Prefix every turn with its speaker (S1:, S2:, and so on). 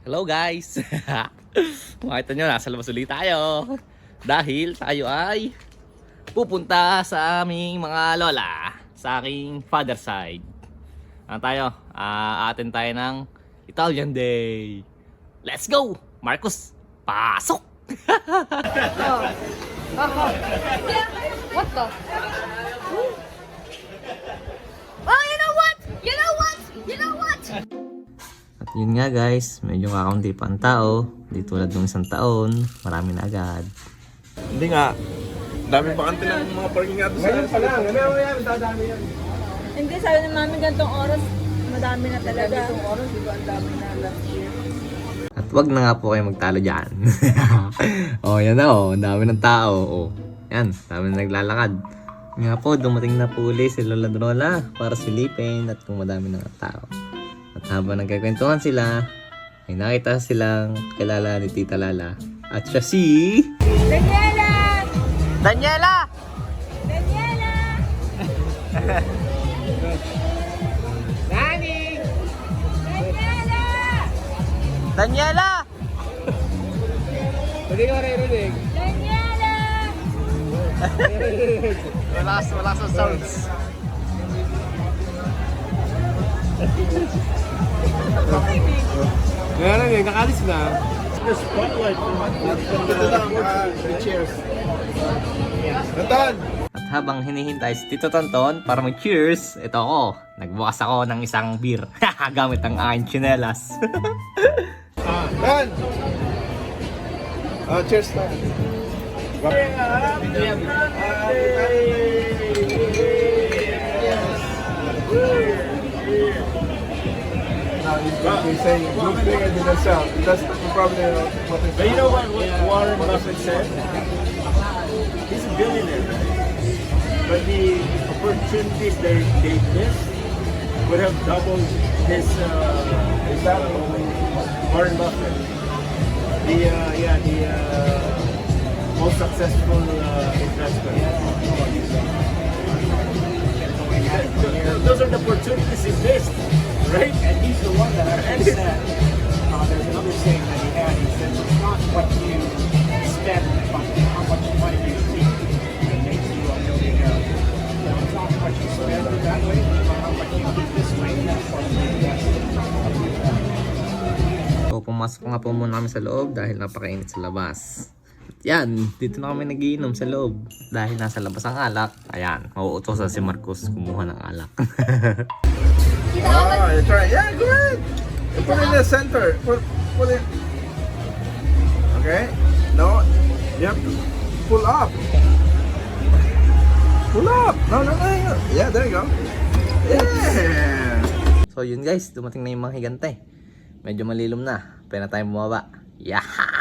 S1: Hello guys! Makita nyo, nasa labas ulit tayo. Dahil tayo ay pupunta sa aming mga lola. Sa aking father side. Ano tayo? Atin tayo ng Italian Day. Let's go! Marcus, pasok!
S2: What the? Oh, you know what? You know what? You know what?
S1: At yun nga guys, medyo kakaunti pa ang tao. Di tulad ng isang taon, marami na agad.
S3: Hindi nga. Dami pa kanti ng mga parking nga doon sa... Ngayon pa lang. Ngayon yan. Dadami yan.
S2: Hindi, sabi ng mami ganitong oras, madami na talaga.
S3: Ganitong oras, di ba ang dami na last year?
S1: At wag na nga po kayo magtalo dyan. Oh, yan na oh. Ang dami ng tao. Oh. Yan, dami na naglalakad. Nga po, dumating na po ulit si Lola Drola para silipin at kung madami na tao. At habang nagkakwentuhan sila, ay nakita silang kilala ni Tita Lala. At siya si...
S2: Daniela!
S1: Daniela!
S2: Daniela!
S1: Nani!
S2: Daniela!
S1: Daniela!
S3: Hindi ka marinig.
S2: Daniela!
S1: Wala sa sounds.
S3: Ngayon lang, nakalis na. The spotlight. Ito lang, cheers. Tonton!
S1: At habang hinihintay si Tito Tonton para mag-cheers, ito ako. Nagbukas ako ng isang beer. Gamit ang aking tsinelas.
S3: Ton! Cheers na. They say good thing and didn't sell. That's probably what they say.
S4: But you know what Warren Buffett said? He's a billionaire. But the opportunities they missed would have doubled his salary. Warren Buffett. The most successful investor. Those are the opportunities he missed, right?
S5: And he's the one that actually said, there's another saying that he had, he said, it's not what you spend, but how much money you keep that makes you a millionaire. You know, it's not what you spend that way, but how much you keep this way, that's what you invest.
S1: So pumasok nga po muna kami sa loob dahil napakainit sa labas. At yan, dito na kami nagiinom sa loob dahil nasa labas ang alak. Ayan, mauutosan si Marcus kumuha ng alak.
S3: Oh, you try. Yeah, go ahead. Put it in the center. Put it. Okay. No, you have to pull up. Pull up. No. Yeah, there you go. Yeah.
S1: So yun guys, dumating na yung mga higante. Medyo malilom na, pwede na tayong bumaba. Yaha!